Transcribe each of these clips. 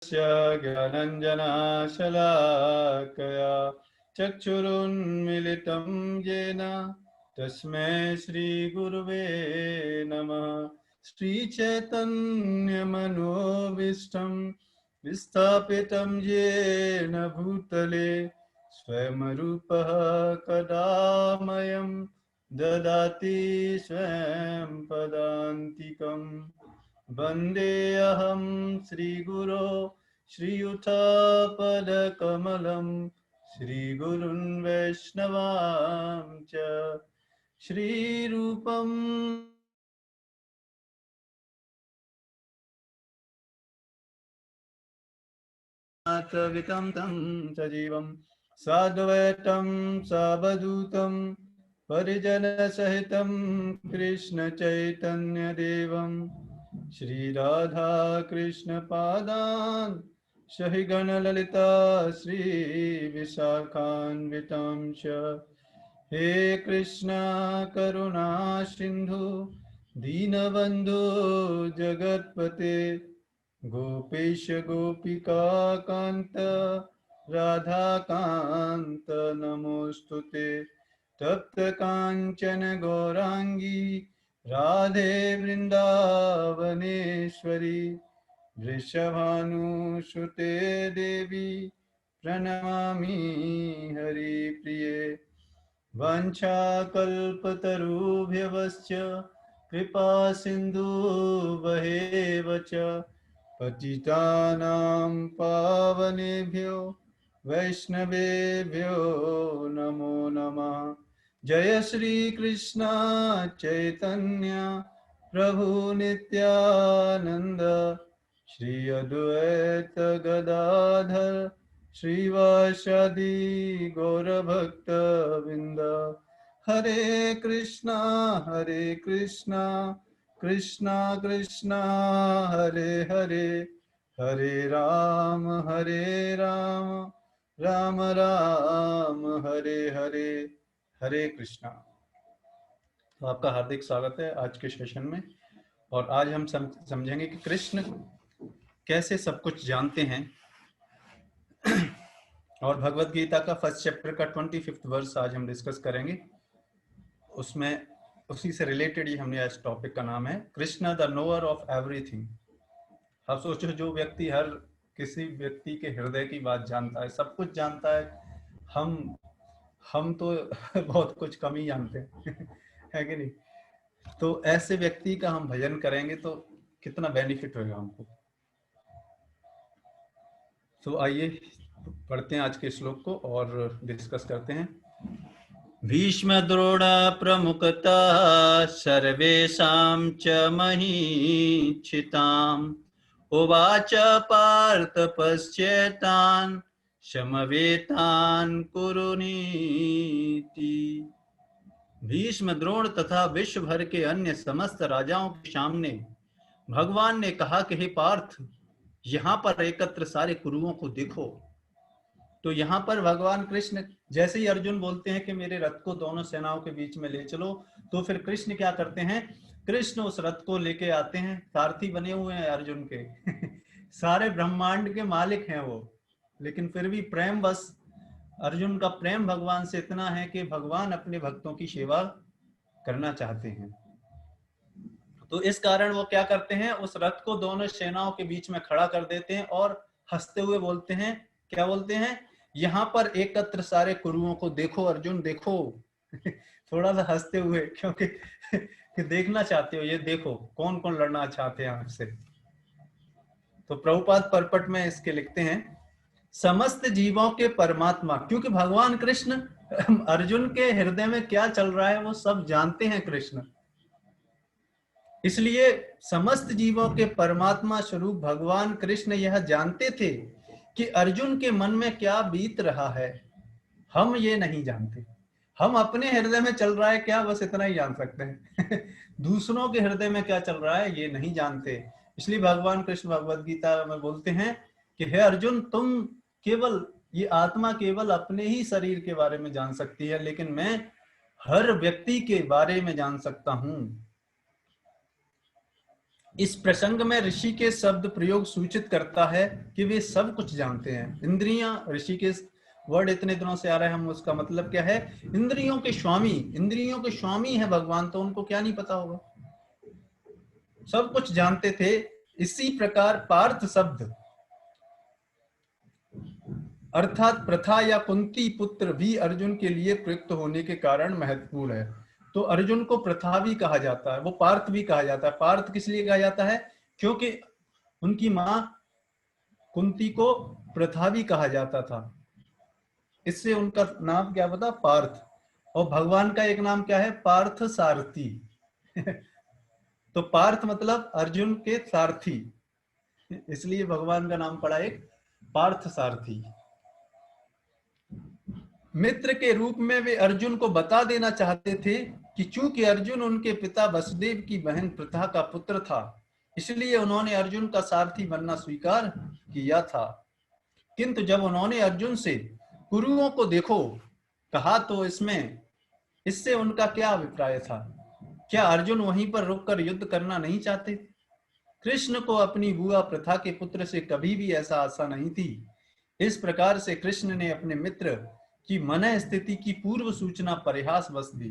ज्ञानञ्जनशलाकया चक्षुरुन्मिलितं येन तस्मै श्रीगुरुवे नमः। श्रीचैतन्यमनोभीष्टं विस्थापितं येन भूतले स्वयं रूपः कदा मह्यं ददाति स्वयं पदान्तिकम्। वन्देऽहं श्रीगुरो श्रीयुतापदकमलं श्रीगुरुन् वैष्णवांश्च श्रीरूपम् वितं तं सजीवं साद्वैतं सावधूतं परिजनसहितं कृष्णचैतन्यदेवं श्रीराधा कृष्णपादान् सहिगणललिता श्रीविशाखान्वितांश्च। हे कृष्णा करुणा सिन्धु दीनबन्धु जगत्पते गोपेश गोपिका कान्त राधाकान्त नमोऽस्तुते। तप्त काञ्चन गौराङ्गी राधे वृन्दावनेश्वरी वृषभानुसुते देवी प्रणमामि हरिप्रिये। वाञ्छाकल्पतरुभ्यश्च कृपा सिन्धुभ्येव च पतितानां पावनेभ्यो वैष्णवेभ्यो नमो नमः। जय श्री कृष्ण चैतन्य प्रभु नित्यानंद श्री अद्वैत गदाधर श्रीवासादि गौरभक्तवृंद। हरे कृष्णा कृष्णा कृष्णा हरे हरे, हरे राम राम राम हरे हरे, हरे कृष्णा। तो आपका हार्दिक स्वागत है आज के सेशन में। और आज हम समझेंगे कि कृष्ण कैसे सब कुछ जानते हैं। और भगवत गीता का फर्स्ट चैप्टर का 25th वर्स आज हम डिस्कस करेंगे। उसमें उसी से रिलेटेड ही हमने आज टॉपिक का नाम है Krishna the knower of everything. आप सोचो, जो व्यक्ति हर किसी व्यक्ति के हृदय की बात जानता है, सब कुछ जानता है, हम तो बहुत कुछ कम ही जानते हैं है कि नहीं? तो ऐसे व्यक्ति का हम भजन करेंगे तो कितना बेनिफिट होगा हमको। तो आइए पढ़ते हैं आज के श्लोक को और डिस्कस करते हैं। भीष्म द्रोण प्रमुखता सर्वेषां च महीक्षिताम् उवाच पार्थ पश्येतान् समवेतान् कुरुनीति। भीष्म द्रोण तथा विश्व भर के अन्य समस्त राजाओं के सामने भगवान ने कहा कि हे पार्थ, यहाँ पर एकत्र सारे कुरुओं को देखो। तो यहाँ पर भगवान कृष्ण, जैसे ही अर्जुन बोलते हैं कि मेरे रथ को दोनों सेनाओं के बीच में ले चलो, तो फिर कृष्ण क्या करते हैं? कृष्ण उस रथ को लेके आते हैं। सारथी बने हुए हैं अर्जुन के सारे ब्रह्मांड के मालिक हैं वो, लेकिन फिर भी प्रेम बस अर्जुन का प्रेम भगवान से इतना है कि भगवान अपने भक्तों की सेवा करना चाहते हैं। तो इस कारण वो क्या करते हैं? उस रथ को दोनों सेनाओं के बीच में खड़ा कर देते हैं और हंसते हुए बोलते हैं, क्या बोलते हैं? यहाँ पर एकत्र सारे कुरुओं को देखो अर्जुन, देखो थोड़ा सा हंसते हुए, क्योंकि कि देखना चाहते हो, ये देखो कौन कौन लड़ना चाहते हैं आपसे। तो प्रभुपाद परपट में इसके लिखते हैं, समस्त जीवों के परमात्मा, क्योंकि भगवान कृष्ण अर्जुन के हृदय में क्या चल रहा है वो सब जानते हैं कृष्ण, इसलिए समस्त जीवों के परमात्मा स्वरूप भगवान कृष्ण यह जानते थे कि अर्जुन के मन में क्या बीत रहा है। हम ये नहीं जानते, हम अपने हृदय में चल रहा है क्या, बस इतना ही जान सकते हैं दूसरों के हृदय में क्या चल रहा है ये नहीं जानते। इसलिए भगवान कृष्ण भगवद गीता में बोलते हैं कि हे अर्जुन, तुम केवल ये आत्मा केवल अपने ही शरीर के बारे में जान सकती है, लेकिन मैं हर व्यक्ति के बारे में जान सकता हूं। इस प्रसंग में ऋषि के शब्द प्रयोग सूचित करता है कि वे सब कुछ जानते हैं। इंद्रियां, ऋषि के वर्ड इतने दिनों से आ रहे हैं, हम उसका मतलब क्या है, इंद्रियों के स्वामी है भगवान, तो उनको क्या नहीं पता होगा, सब कुछ जानते थे। इसी प्रकार पार्थ शब्द अर्थात प्रथा या कुंती पुत्र भी अर्जुन के लिए प्रयुक्त होने के कारण महत्वपूर्ण है। तो अर्जुन को प्रथा भी कहा जाता है, वो पार्थ भी कहा जाता है। पार्थ किस लिए कहा जाता है, क्योंकि उनकी मां कुंती को प्रथा भी कहा जाता था, इससे उनका नाम क्या बता, पार्थ। और भगवान का एक नाम क्या है, पार्थ सारथी। तो पार्थ मतलब अर्जुन के सारथी, इसलिए भगवान का नाम पड़ा एक पार्थ सारथी। मित्र के रूप में वे अर्जुन को बता देना चाहते थे कि चूंकि अर्जुन उनके पिता वसुदेव की बहन प्रथा का पुत्र था, इसलिए उन्होंने अर्जुन का सारथी बनना स्वीकार किया था। किंतु जब उन्होंने अर्जुन से कुरुओं को देखो कहा तो इससे उनका क्या अभिप्राय था? क्या अर्जुन वहीं पर रुककर युद्ध करना नहीं चाहते? कृष्ण को अपनी बुआ प्रथा के पुत्र से कभी भी ऐसा आशा नहीं थी। इस प्रकार से कृष्ण ने अपने मित्र की मन स्थिति की पूर्व सूचना परिहास वश दी।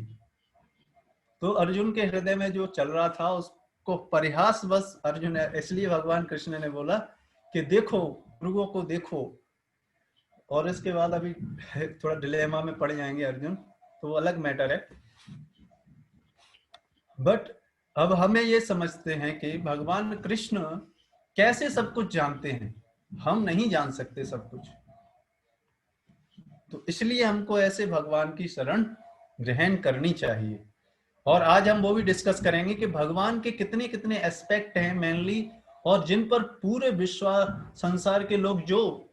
तो अर्जुन के हृदय में जो चल रहा था उसको परिहास वश अर्जुन, इसलिए भगवान कृष्ण ने बोला कि देखो, कुरुओं को देखो। और इसके बाद अभी थोड़ा डिलेमा में पड़ जाएंगे अर्जुन, तो वो अलग मैटर है। बट अब हमें ये समझते हैं कि भगवान कृष्ण कैसे सब कुछ जानते हैं, हम नहीं जान सकते सब कुछ। तो इसलिए हमको ऐसे भगवान की शरण ग्रहण करनी चाहिए। और आज हम वो भी डिस्कस करेंगे कि भगवान के कितने कितने एस्पेक्ट हैं मेनली, और जिन पर पूरे विश्व संसार के लोग, जो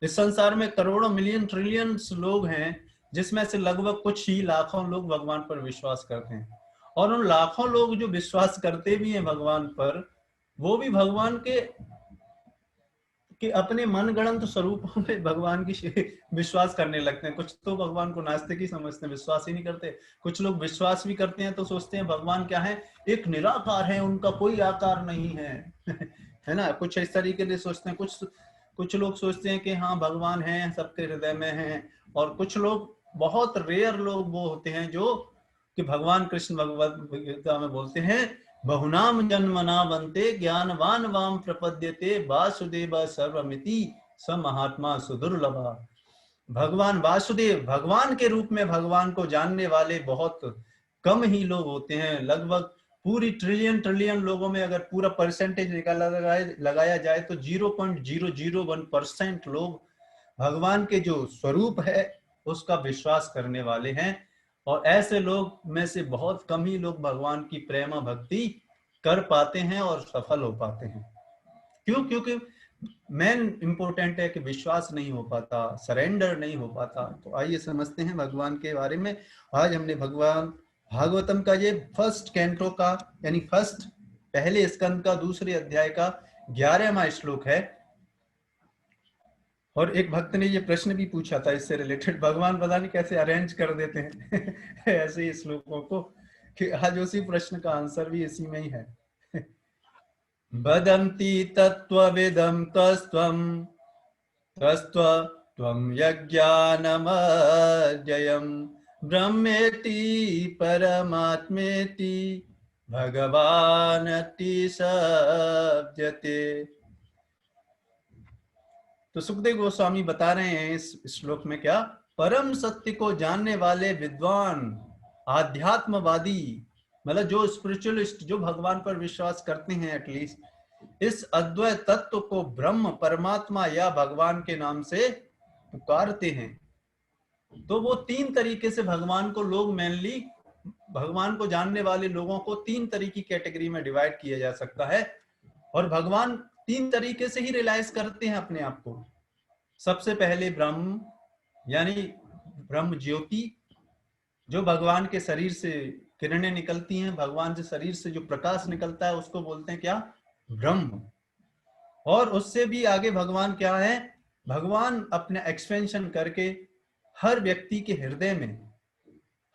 इस संसार में करोड़ों मिलियन ट्रिलियंस लोग हैं, जिसमें से लगभग कुछ ही लाखों लोग भगवान पर विश्वास करते हैं। और उन लाखों लोग जो विश्वास करते भी हैं भगवान पर, वो भी भगवान के अपने मनगढ़ंत स्वरूपों में भगवान की विश्वास करने लगते हैं। कुछ तो भगवान को नास्तिक ही समझते हैं, विश्वास ही नहीं करते। कुछ लोग विश्वास भी करते हैं तो सोचते हैं भगवान क्या है, एक निराकार है, उनका कोई आकार नहीं है। है ना, कुछ इस तरीके से सोचते हैं। कुछ लोग सोचते हैं कि हाँ भगवान है, सबके हृदय में है। और कुछ लोग, बहुत रेयर लोग वो होते हैं जो कि भगवान कृष्ण भगवद गीता में बोलते हैं, बहुनाम जन्मना बनते ज्ञानवान वाम प्रपद्यते वासुदेव सर्वमिति स महात्मा सुदुर्लभा। भगवान वासुदेव, भगवान के रूप में भगवान को जानने वाले बहुत कम ही लोग होते हैं। लगभग पूरी ट्रिलियन लोगों में अगर पूरा परसेंटेज लगाया जाए तो 0.001% लोग भगवान के जो स्वरूप है उसका विश्वास करने वाले हैं। और ऐसे लोग में से बहुत कम ही लोग भगवान की प्रेम भक्ति कर पाते हैं और सफल हो पाते हैं। क्यों? क्योंकि मेन इंपॉर्टेंट है कि विश्वास नहीं हो पाता, सरेंडर नहीं हो पाता। तो आइए समझते हैं भगवान के बारे में। आज हमने भगवान भागवतम का ये फर्स्ट कैंटो का, यानी फर्स्ट पहले स्कंद का दूसरे अध्याय का 11वां श्लोक है। और एक भक्त ने ये प्रश्न भी पूछा था इससे रिलेटेड, भगवान पता नहीं कैसे अरेंज कर देते हैं ऐसे ही श्लोकों को, कि आज उसी प्रश्न का आंसर भी इसी में ही है। वदन्ति तत्त्वविदं कस्त्वं तस्त्वं यज्ञानमध्ययं ब्रह्मेति परमात्मेति भगवानति सब्जते। तो सुखदेव गोस्वामी बता रहे हैं इस श्लोक में क्या, परम सत्य को जानने वाले विद्वान आध्यात्मवादी, मतलब जो स्पिरिचुअलिस्ट, जो भगवान पर विश्वास करते हैं एटलीस्ट, इस अद्वैत तत्व को ब्रह्म, परमात्मा या भगवान के नाम से पुकारते हैं। तो वो तीन तरीके से भगवान को लोग, मेनली भगवान को जानने वाले लोगों को तीन तरह की कैटेगरी में डिवाइड किया जा सकता है। और भगवान तीन तरीके से ही रियलाइज करते हैं अपने आप को। सबसे पहले ब्रह्म, यानी ब्रह्म ज्योति, जो भगवान के शरीर से किरणें निकलती हैं, भगवान के शरीर से जो प्रकाश निकलता है उसको बोलते हैं क्या, ब्रह्म। और उससे भी आगे भगवान क्या है, भगवान अपने एक्सपेंशन करके हर व्यक्ति के हृदय में,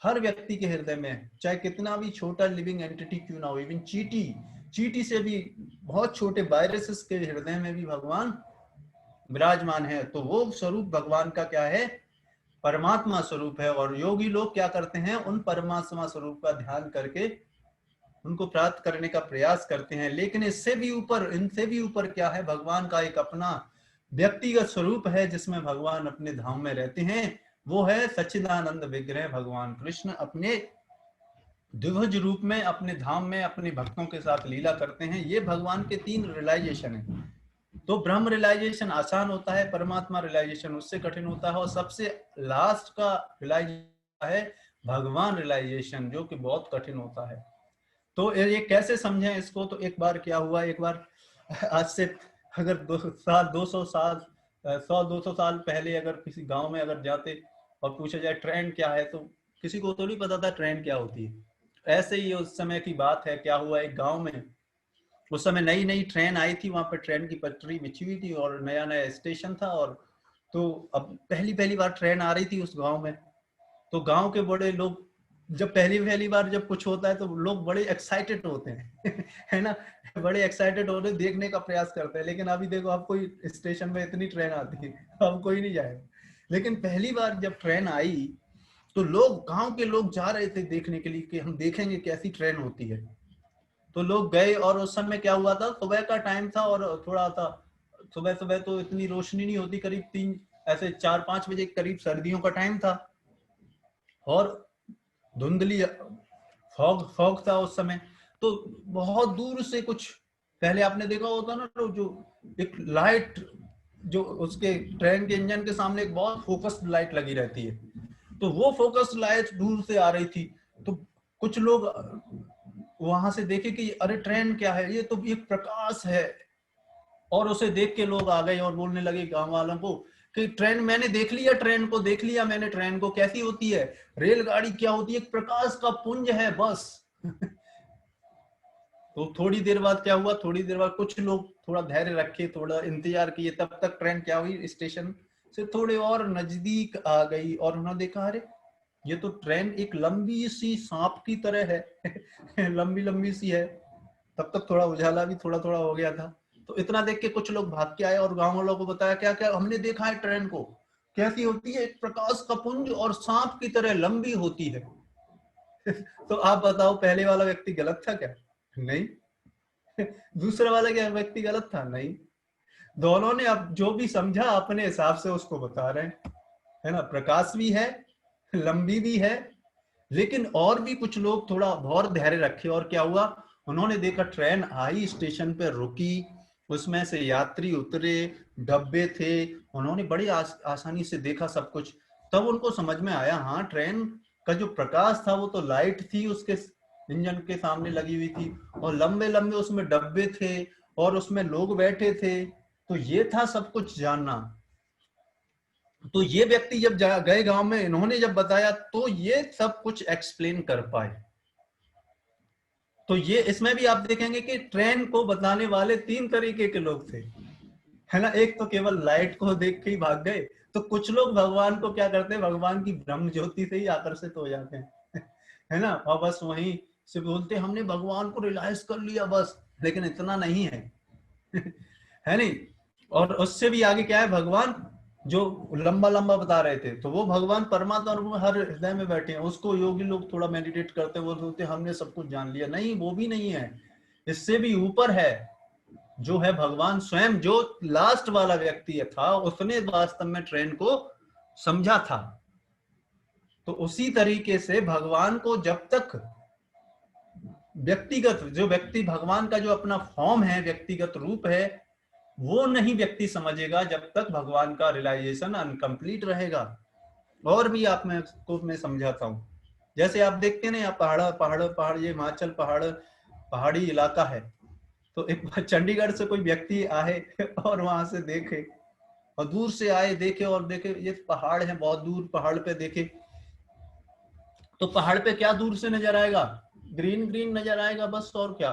हर व्यक्ति के हृदय में, चाहे कितना भी छोटा लिविंग एंटिटी क्यों ना हो, इवन चींटी, चींटी से भी बहुत छोटे वायरसेस के हृदय में भी भगवान विराजमान है। तो वो स्वरूप भगवान का क्या है, परमात्मा स्वरूप है। और योगी लोग क्या करते हैं, उन परमात्मा स्वरूप का ध्यान करके उनको प्राप्त करने का प्रयास करते हैं। लेकिन इससे भी ऊपर, इनसे भी ऊपर क्या है, भगवान का एक अपना व्यक्तिगत स्वरूप है जिसमें भगवान अपने धाम में रहते हैं। वो है सच्चिदानंद विग्रह भगवान कृष्ण अपने द्विभुज रूप में अपने धाम में अपने भक्तों के साथ लीला करते हैं। ये भगवान के 3 रियलाइजेशन है। तो ब्रह्म रियलाइजेशन आसान होता है, परमात्मा रियलाइजेशन उससे कठिन होता है, और सबसे लास्ट का रियलाइजेशन है भगवान रियलाइजेशन, जो कि बहुत कठिन होता है। तो ये कैसे समझें इसको, तो एक बार क्या हुआ, एक बार आज से अगर 200 साल 100-200 साल पहले अगर किसी गांव में अगर जाते और पूछा जाए ट्रेंड क्या है, तो किसी को तो नहीं पता था ट्रेंड क्या होती है। ऐसे ही उस समय की बात है, क्या हुआ एक गांव में, उस समय नई नई ट्रेन आई थी, वहां पर ट्रेन की पटरी बिछी हुई थी और नया नया स्टेशन था। और तो अब पहली पहली बार ट्रेन आ रही थी उस गांव में। तो गांव के बड़े लोग, जब पहली पहली बार जब कुछ होता है तो लोग बड़े एक्साइटेड होते हैं है ना, बड़े एक्साइटेड होते देखने का प्रयास करते हैं। लेकिन अभी देखो, अब कोई स्टेशन में इतनी ट्रेन आती है, अब कोई नहीं जाएगा। लेकिन पहली बार जब ट्रेन आई तो लोग, गांव के लोग जा रहे थे देखने के लिए कि हम देखेंगे कैसी ट्रेन होती है। तो लोग गए, और उस समय क्या हुआ था, सुबह का टाइम था और थोड़ा था, सुबह सुबह तो इतनी रोशनी नहीं होती, करीब 3 ऐसे 4-5 बजे करीब सर्दियों का टाइम था, और धुंधली फॉग फॉग था उस समय। तो बहुत दूर से कुछ, पहले आपने देखा होता ना, तो जो एक लाइट, जो उसके ट्रेन के इंजन के सामने एक बहुत फोकस्ड लाइट लगी रहती है, तो वो फोकस्ड लाइट दूर से आ रही थी। तो कुछ लोग वहां से देखे कि अरे ट्रेन क्या है, ये तो एक प्रकाश है। और उसे देख के लोग आ गए और बोलने लगे गांव वालों को कि ट्रेन मैंने देख लिया, ट्रेन को देख लिया मैंने, ट्रेन को कैसी होती है, रेलगाड़ी क्या होती है, एक प्रकाश का पुंज है बस तो थोड़ी देर बाद क्या हुआ, थोड़ी देर बाद कुछ लोग थोड़ा धैर्य रखे, थोड़ा इंतजार किए, तब तक ट्रेन क्या हुई, स्टेशन से थोड़े और नजदीक आ गई, और उन्होंने देखा अरे ये तो ट्रेन एक लंबी सी सांप की तरह है लंबी लंबी सी है। तब तक थोड़ा उजाला भी थोड़ा थोड़ा हो गया था। तो इतना देख के कुछ लोग भाग के आए और गांव वालों को बताया, क्या क्या हमने देखा है ट्रेन को, कैसी होती है, एक प्रकाश का पुंज और सांप की तरह लंबी होती है तो आप बताओ, पहले वाला व्यक्ति गलत था क्या? नहीं दूसरा वाला क्या व्यक्ति गलत था? नहीं। दोनों ने अब जो भी समझा अपने हिसाब से उसको बता रहे हैं, है ना, प्रकाश भी है, लंबी भी है। लेकिन और भी कुछ लोग थोड़ा और धैर्य रखे, और क्या हुआ, उन्होंने देखा ट्रेन आई, स्टेशन पे रुकी, उसमें से यात्री उतरे, डब्बे थे, उन्होंने बड़ी आसानी से देखा सब कुछ। तब उनको समझ में आया, हाँ ट्रेन का जो प्रकाश था वो तो लाइट थी उसके इंजन के सामने लगी हुई थी, और लंबे लंबे उसमें डब्बे थे, और उसमें लोग बैठे थे। तो ये था सब कुछ जानना। तो ये व्यक्ति जब गए गांव में, इन्होंने जब बताया तो ये सब कुछ एक्सप्लेन कर पाए। तो ये इसमें भी आप देखेंगे कि ट्रेन को बताने वाले 3 तरीके के लोग थे, है ना। एक तो केवल लाइट को देख के ही भाग गए, तो कुछ लोग भगवान को क्या करते हैं, भगवान की ब्रह्म ज्योति से ही आकर्षित हो जाते हैं है ना, और बस वहीं से बोलते हमने भगवान को रियलाइज कर लिया बस। लेकिन इतना नहीं है है नहीं। और उससे भी आगे क्या है, भगवान जो लंबा लंबा बता रहे थे, तो वो भगवान परमात्मा रूप में हर हृदय में बैठे हैं। उसको योगी लोग थोड़ा मेडिटेट करते हैं, वो सोचते हमने सब कुछ जान लिया, नहीं वो भी नहीं है, इससे भी ऊपर है, जो है भगवान स्वयं। जो लास्ट वाला व्यक्ति था उसने वास्तव में ट्रेन को समझा था। तो उसी तरीके से भगवान को जब तक व्यक्तिगत, जो व्यक्ति भगवान का जो अपना फॉर्म है, व्यक्तिगत रूप है, वो नहीं व्यक्ति समझेगा जब तक भगवान का रियलाइजेशन अनकंप्लीट रहेगा। और भी आप मैं समझाता हूँ। जैसे आप देखते हैं ना, यहाँ पहाड़, ये हिमाचल पहाड़ी इलाका है। तो एक बार चंडीगढ़ से कोई व्यक्ति आए और वहां से देखे, और दूर से आए देखे, और देखे ये पहाड़ है, बहुत दूर पहाड़ पे देखे, तो पहाड़ पे क्या दूर से नजर आएगा, ग्रीन ग्रीन नजर आएगा बस, और क्या।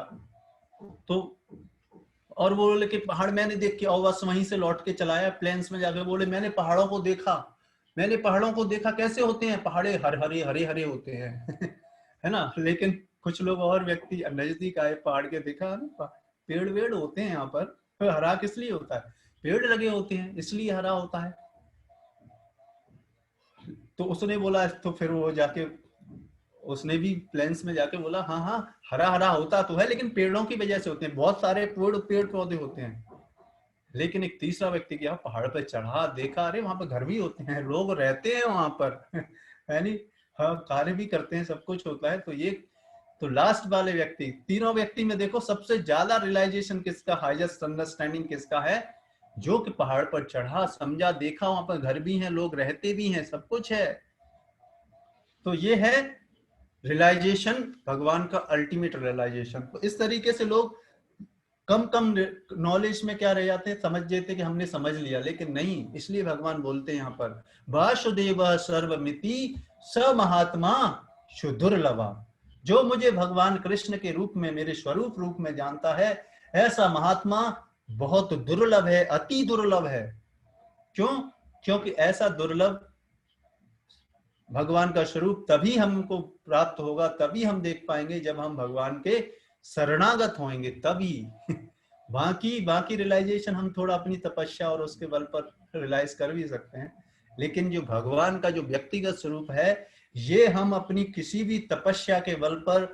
तो और वो बोले कि पहाड़ मैंने देख के, और बस वहीं से लौट के चलाया प्लेन्स में जाके, बोले मैंने पहाड़ों को देखा, मैंने पहाड़ों को देखा, कैसे होते हैं पहाड़े, हरे हरे हरे हरे होते हैं है ना। लेकिन कुछ लोग और व्यक्ति नजदीक आए, पहाड़ के, देखा ना पेड़ वेड़ होते हैं यहाँ पर, तो हरा किस लिए होता है? पेड़ लगे होते हैं इसलिए हरा होता है। तो उसने बोला, तो फिर वो जाके उसने भी प्लेन्स में जाके बोला, हाँ हाँ हरा हरा होता तो है, लेकिन पेड़ों की वजह से होते हैं, बहुत सारे पेड़ पौधे होते हैं। लेकिन एक तीसरा व्यक्ति गया, पहाड़ पे चढ़ा, देखा, अरे वहां पर घर भी होते हैं, लोग रहते हैं वहां पर है नहीं, हाँ कार्य भी करते हैं, सब कुछ होता है। तो ये तो लास्ट वाले व्यक्ति, तीनों व्यक्ति में देखो सबसे ज्यादा रियलाइजेशन किसका, हाईएस्ट अंडरस्टैंडिंग किसका है? जो कि पहाड़ पर चढ़ा, समझा, देखा, वहां पर घर भी हैं, लोग रहते भी हैं, सब कुछ है। तो ये है रियलाइजेशन, भगवान का अल्टीमेट रियलाइजेशन। तो इस तरीके से लोग कम नॉलेज में क्या रह जाते हैं, समझ जाते कि हमने समझ लिया, लेकिन नहीं। इसलिए भगवान बोलते हैं यहाँ पर, वासुदेव सर्वमिति स महात्मा सुदुर्लभा। जो मुझे भगवान कृष्ण के रूप में, मेरे स्वरूप रूप में जानता है, ऐसा महात्मा बहुत दुर्लभ है, अति दुर्लभ है। क्यों? क्योंकि ऐसा दुर्लभ भगवान का स्वरूप तभी हमको प्राप्त होगा, तभी हम देख पाएंगे जब हम भगवान के शरणागत होंगे, तभी बाकी रियलाइजेशन हम थोड़ा अपनी तपस्या और उसके बल पर रियलाइज कर भी सकते हैं, लेकिन जो भगवान का जो व्यक्तिगत स्वरूप है, ये हम अपनी किसी भी तपस्या के बल पर,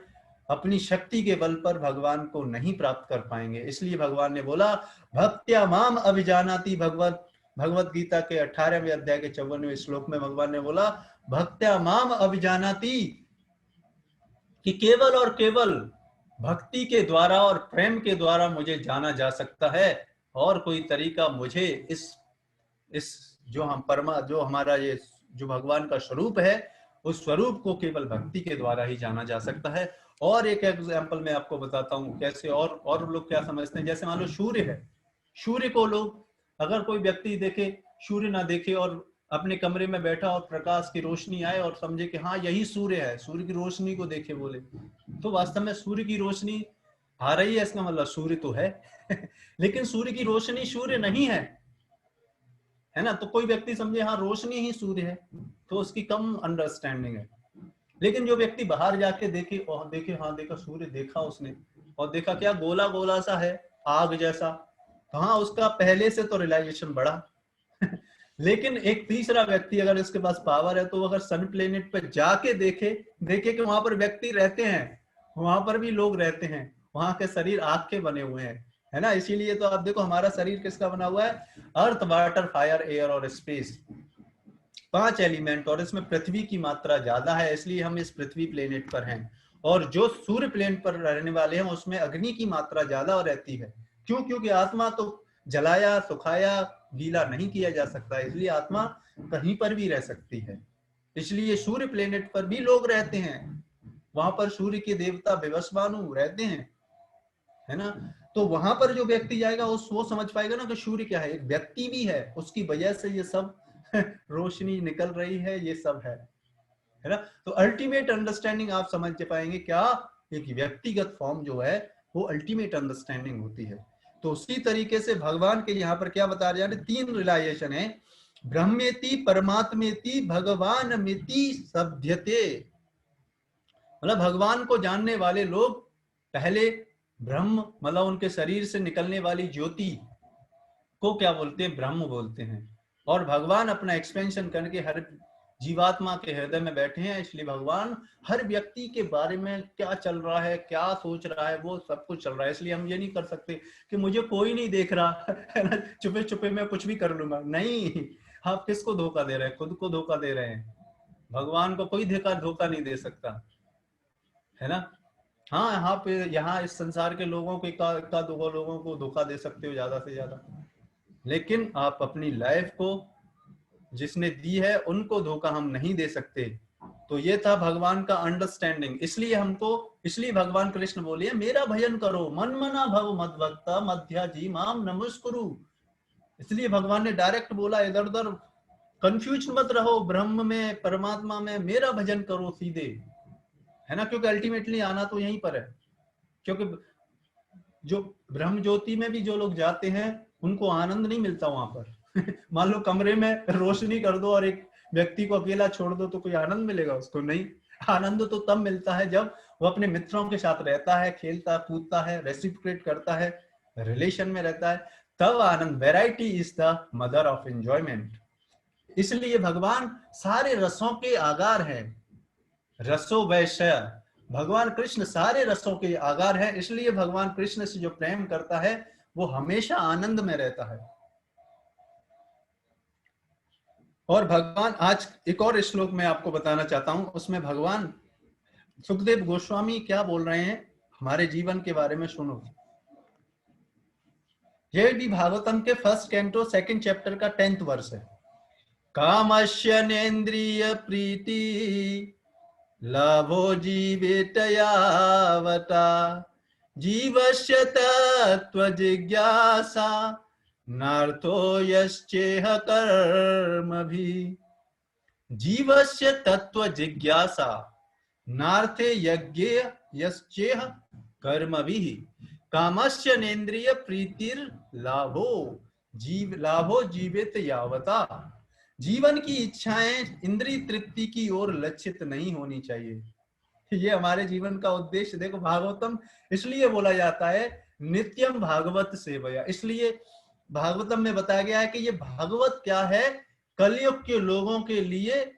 अपनी शक्ति के बल पर भगवान को नहीं प्राप्त कर पाएंगे। इसलिए भगवान ने बोला, भक्त्या माम अभिजानाति, भगवत गीता के 18वें अध्याय के 54वें श्लोक में भगवान ने बोला, भक्त्या माम अभिजानाति, कि केवल और केवल भक्ति के द्वारा और प्रेम के द्वारा मुझे जाना जा सकता है, और कोई तरीका मुझे इस जो हमारा ये जो भगवान का स्वरूप है, उस स्वरूप को केवल भक्ति के द्वारा ही जाना जा सकता है। और एक एग्जांपल मैं आपको बताता हूँ कैसे, और लोग क्या समझते हैं। जैसे मान लो सूर्य है, सूर्य को लोग, अगर कोई व्यक्ति देखे, सूर्य ना देखे और अपने कमरे में बैठा और प्रकाश की रोशनी आए और समझे कि हाँ यही सूर्य है, सूर्य की रोशनी को देखे बोले, तो वास्तव में सूर्य की रोशनी आ रही है, इसका मतलब सूर्य तो है लेकिन सूर्य की रोशनी सूर्य नहीं है ना। तो कोई व्यक्ति समझे हाँ रोशनी ही सूर्य है, तो उसकी कम अंडरस्टैंडिंग है। लेकिन जो व्यक्ति बाहर जाके देखे और देखे, हाँ देखा सूर्य, देखा उसने, और देखा क्या गोला गोला सा है, आग जैसा, तो हाँ उसका पहले से तो रियलाइजेशन बढ़ा लेकिन एक तीसरा व्यक्ति अगर इसके पास पावर है, तो अगर सन प्लेनेट पे जाके देखे कि वहां पर व्यक्ति रहते हैं, वहां पर भी लोग रहते हैं, वहां के शरीर आग के बने हुए हैं, है ना। इसीलिए तो आप देखो हमारा शरीर किसका बना हुआ है, अर्थ वाटर फायर एयर और स्पेस, 5 एलिमेंट, और इसमें पृथ्वी की मात्रा ज्यादा है, इसलिए हम इस पृथ्वी प्लेनेट पर हैं। और जो सूर्य प्लेनेट पर रहने वाले हैं उसमें अग्नि की मात्रा ज्यादा रहती है। क्यों? क्योंकि आत्मा तो जलाया, सुखाया, गीला नहीं किया जा सकता, इसलिए आत्मा कहीं पर भी रह सकती है। इसलिए सूर्य प्लेनेट पर भी लोग रहते हैं, वहां पर सूर्य के देवता विवस्वानु रहते हैं, है ना। तो वहां पर जो व्यक्ति जाएगा वो समझ पाएगा ना कि सूर्य क्या है, एक व्यक्ति भी है, उसकी वजह से ये सब रोशनी निकल रही है, ये सब है ना। तो अल्टीमेट अंडरस्टैंडिंग आप समझ पाएंगे क्या, एक व्यक्तिगत फॉर्म जो है वो अल्टीमेट अंडरस्टैंडिंग होती है। तो उसी तरीके से भगवान के यहाँ पर क्या बता रहे हैं, 3 रियलाइजेशन है, ब्रह्मेति, परमात्मेति, भगवान मिति सभ्यते। मतलब भगवान को जानने वाले लोग पहले ब्रह्म, मतलब उनके शरीर से निकलने वाली ज्योति को क्या बोलते हैं, ब्रह्म बोलते हैं। और भगवान अपना एक्सपेंशन करके हर जीवात्मा के हृदय में बैठे हैं, इसलिए भगवान हर व्यक्ति के बारे में क्या चल रहा है, क्या सोच रहा है, वो सब कुछ चल रहा है। इसलिए हम ये नहीं कर सकते कि मुझे कोई नहीं देख रहा है ना, छुपे छुपे मैं कुछ भी कर लूंगा, नहीं। आप किसको धोखा दे रहे हैं, खुद को धोखा दे रहे हैं। भगवान को कोई धोखा नहीं दे सकता, है ना। हाँ यहाँ इस संसार के लोगों को का दो लोगों को धोखा दे सकते हो ज्यादा से ज्यादा, लेकिन आप अपनी लाइफ को जिसने दी है उनको धोखा हम नहीं दे सकते। तो ये था भगवान का अंडरस्टैंडिंग। इसलिए भगवान कृष्ण बोले मेरा भजन करो, मन मना भव मद्भक्ता मध्या जी माम नमस्कुरु। इसलिए भगवान ने डायरेक्ट बोला, इधर उधर कंफ्यूज मत रहो, ब्रह्म में परमात्मा में मेरा भजन करो सीधे, है ना। क्योंकि अल्टीमेटली आना तो यहीं पर है। क्योंकि जो ब्रह्म ज्योति में भी जो लोग जाते हैं उनको आनंद नहीं मिलता वहां पर मान लो कमरे में रोशनी कर दो और एक व्यक्ति को अकेला छोड़ दो, तो कोई आनंद मिलेगा उसको? नहीं। आनंद तो तब मिलता है जब वो अपने मित्रों के साथ रहता है, खेलता कूदता है, रेसिप्रोकेट करता है, रिलेशन में रहता है, तब आनंद, variety is the mother of enjoyment. इसलिए भगवान सारे रसों के आगार है, रसो वैश्य, भगवान कृष्ण सारे रसों के आगार है। इसलिए भगवान कृष्ण से जो प्रेम करता है वो हमेशा आनंद में रहता है। और भगवान, आज एक और श्लोक मैं आपको बताना चाहता हूं, उसमें भगवान सुखदेव गोस्वामी क्या बोल रहे हैं हमारे जीवन के बारे में, सुनो। ये भी भागवतम के फर्स्ट कैंटो सेकंड चैप्टर का 10th वर्ष है। कामस्य नेन्द्रिय प्रीति लाभो जीवित यावता जीवस्य तत्व जिज्ञासा नार्थो यश्चेह कर्म भी। जीवस्य तत्व जिज्ञासा नार्थे यज्ञ यश्चेह कर्म भी। कामस्य नेन्द्रिय प्रीतिर लाभो जीवित यावता। जीवन की इच्छाएं इंद्रिय तृप्ति की ओर लक्षित नहीं होनी चाहिए। ये हमारे जीवन का उद्देश्य। देखो भागवतम इसलिए बोला जाता है नित्यम भागवत सेवया, इसलिए भागवतम में बताया गया है कि ये भागवत क्या है, कलयुग के लोगों के लिए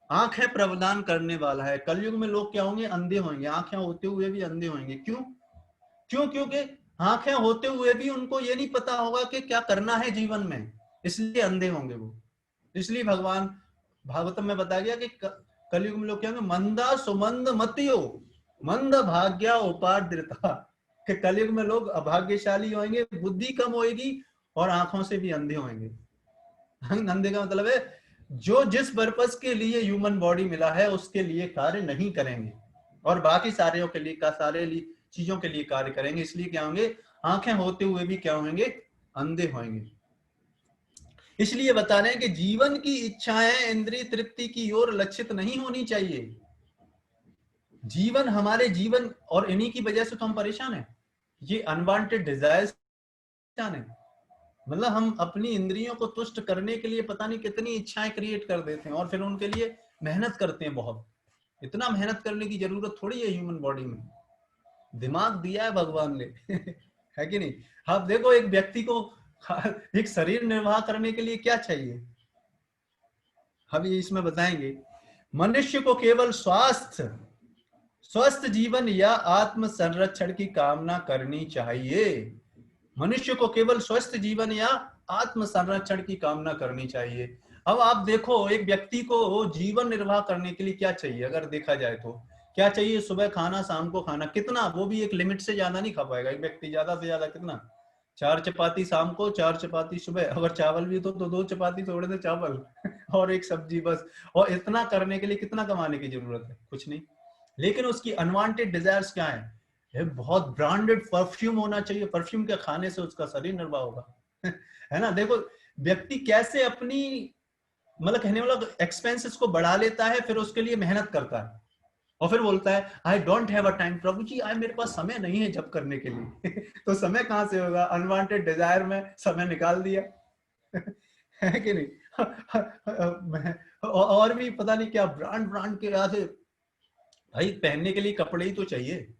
आंखें प्रदान करने वाला है। कलयुग में लोग क्या होंगे, अंधे होंगे, आंखें होते हुए भी अंधे होंगे। क्यों? क्योंकि आंखें होते हुए भी उनको ये नहीं पता होगा कि क्या करना है जीवन में, इसलिए अंधे होंगे वो। इसलिए भगवान भागवतम में बताया गया कि कलयुग में लोग क्या होंगे, मंदा सुमंद मतियो मंद भाग्या उपाद्रता, कि कलयुग में लोग अभाग्यशाली होंगे, बुद्धि कम होगी और आंखों से भी अंधे होंगे। अंधे का मतलब है जो जिस पर्पस के लिए ह्यूमन बॉडी मिला है उसके लिए कार्य नहीं करेंगे और बाकी सारे के लिए सारे चीजों के लिए कार्य करेंगे। इसलिए क्या होंगे, आंखें होते हुए भी क्या होंगे, अंधे होंगे। इसलिए बता रहे हैं कि जीवन की इच्छाएं इंद्रिय तृप्ति की ओर लक्षित नहीं होनी चाहिए। जीवन हमारे जीवन, और इन्हीं की वजह से तो हम परेशान हैं। ये अनवांटेड डिजायर्स है, मतलब हम अपनी इंद्रियों को तुष्ट करने के लिए पता नहीं कितनी इच्छाएं क्रिएट कर देते हैं और फिर उनके लिए मेहनत करते हैं बहुत। इतना मेहनत करने की जरूरत थोड़ी है ह्यूमन बॉडी में, दिमाग दिया है भगवान ने है कि नहीं। आप देखो एक व्यक्ति को एक शरीर निर्वाह करने के लिए क्या चाहिए, हम ये इसमें बताएंगे। मनुष्य को केवल स्वस्थ जीवन या आत्म संरक्षण की कामना करनी चाहिए। मनुष्य को केवल स्वस्थ जीवन या आत्म संरक्षण की कामना करनी चाहिए। अब आप देखो एक व्यक्ति को जीवन निर्वाह करने के लिए क्या चाहिए, अगर देखा जाए तो क्या चाहिए, सुबह खाना शाम को खाना, कितना, वो भी एक लिमिट से ज्यादा नहीं खा पाएगा एक व्यक्ति, ज्यादा से ज्यादा कितना, 4 चपाती शाम को, 4 चपाती सुबह, अगर चावल भी तो 2 चपाती, थोड़े से चावल और एक सब्जी बस। और इतना करने के लिए कितना कमाने की जरूरत है, कुछ नहीं। लेकिन उसकी अनवांटेड डिजायर्स क्या है, बहुत ब्रांडेड परफ्यूम होना चाहिए, परफ्यूम के खाने से उसका शरीर निर्वाह होगा है ना। देखो व्यक्ति कैसे अपनी, मतलब कहने वाला एक्सपेंसेस को बढ़ा लेता है, फिर उसके लिए मेहनत करता है और फिर बोलता है I don't have a time, प्रभु जी मेरे पास समय नहीं है जब करने के लिए तो समय कहां से होगा, अनवांटेड डिजायर में समय निकाल दिया है कि नहीं और भी पता नहीं क्या ब्रांड के याद है भाई, पहनने के लिए कपड़े ही तो चाहिए,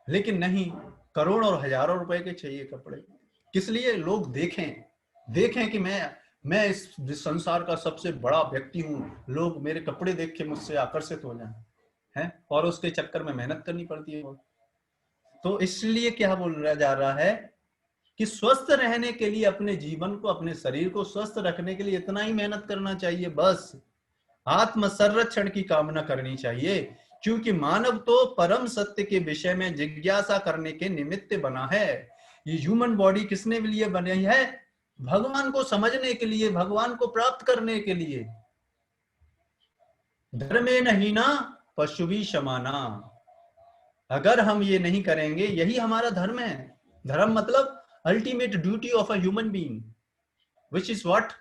लेकिन नहीं, करोड़ और हजारों रुपए के चाहिए कपड़े। किस लिए, लोग देखें कि मैं इस संसार का सबसे बड़ा व्यक्ति हूं, लोग मेरे कपड़े देख के मुझसे आकर्षित हो जाएं, हैं, और उसके चक्कर में मेहनत करनी पड़ती है। तो इसलिए क्या बोला जा रहा है कि स्वस्थ रहने के लिए अपने जीवन को, अपने शरीर को स्वस्थ रखने के लिए इतना ही मेहनत करना चाहिए, बस आत्म संरक्षण की कामना करनी चाहिए। क्योंकि मानव तो परम सत्य के विषय में जिज्ञासा करने के निमित्त बना है। ये ह्यूमन बॉडी किसने लिए बनी है, भगवान को समझने के लिए, भगवान को प्राप्त करने के लिए। धर्मे नहीं ना पशु भी समाना, अगर हम ये नहीं करेंगे, यही हमारा धर्म है। धर्म मतलब ultimate duty of a human being, which is what,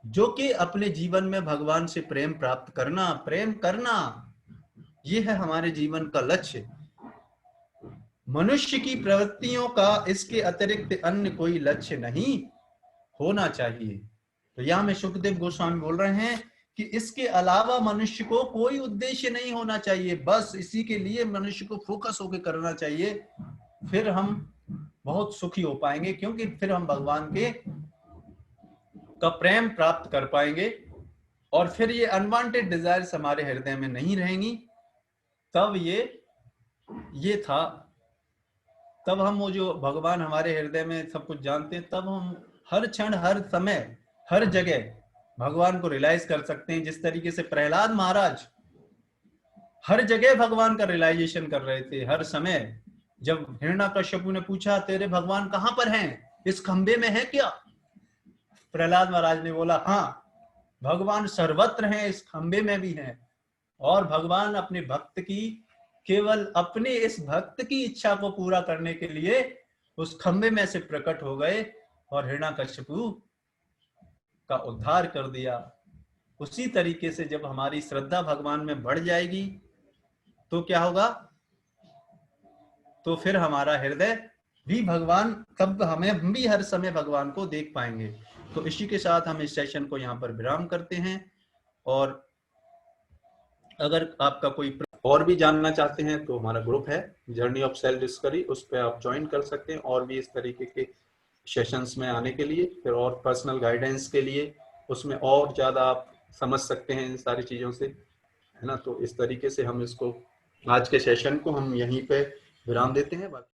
जो कि अपने जीवन में भगवान से प्रेम प्राप्त करना, प्रेम करना, ये है हमारे जीवन का लक्ष्य। मनुष्य की प्रवृत्तियों का इसके अतिरिक्त अन्य कोई लक्ष्य नहीं होना चाहिए। तो यहां में सुखदेव गोस्वामी बोल रहे हैं कि इसके अलावा मनुष्य को कोई उद्देश्य नहीं होना चाहिए, बस इसी के लिए मनुष्य को फोकस होकर करना चाहिए, फिर हम बहुत सुखी हो पाएंगे, क्योंकि फिर हम भगवान के का प्रेम प्राप्त कर पाएंगे और फिर ये अनवांटेड डिजायर्स हमारे हृदय में नहीं रहेंगी। तब ये था, तब हम वो जो भगवान हमारे हृदय में सब कुछ जानते हैं, तब हम हर क्षण, हर समय, हर जगह भगवान को रियलाइज कर सकते हैं। जिस तरीके से प्रहलाद महाराज हर जगह भगवान का रियलाइजेशन कर रहे थे, हर समय। जब हिरण्यकश्यपु ने पूछा तेरे भगवान कहां पर हैं, इस खंबे में है क्या, प्रहलाद महाराज ने बोला हाँ, भगवान सर्वत्र हैं, इस खंबे में भी हैं। और भगवान अपने भक्त की, केवल अपने इस भक्त की इच्छा को पूरा करने के लिए उस खंबे में से प्रकट हो गए और हिरण्यकश्यपु का उद्धार कर दिया। उसी तरीके से जब हमारी श्रद्धा भगवान में बढ़ जाएगी तो क्या होगा, तो फिर हमारा हृदय भी भगवान, तब हम भी हर समय भगवान को देख पाएंगे। तो इसी के साथ हम इस सेशन को यहाँ पर विराम करते हैं। और अगर आपका कोई और भी जानना चाहते हैं तो हमारा ग्रुप है जर्नी ऑफ सेल्फ डिस्कवरी, उस पर आप ज्वाइन कर सकते हैं और भी इस तरीके के सेशंस में आने के लिए, फिर और पर्सनल गाइडेंस के लिए, उसमें और ज़्यादा आप समझ सकते हैं इन सारी चीज़ों से, है ना। तो इस तरीके से हम इसको, आज के सेशन को हम यहीं पे विराम देते हैं।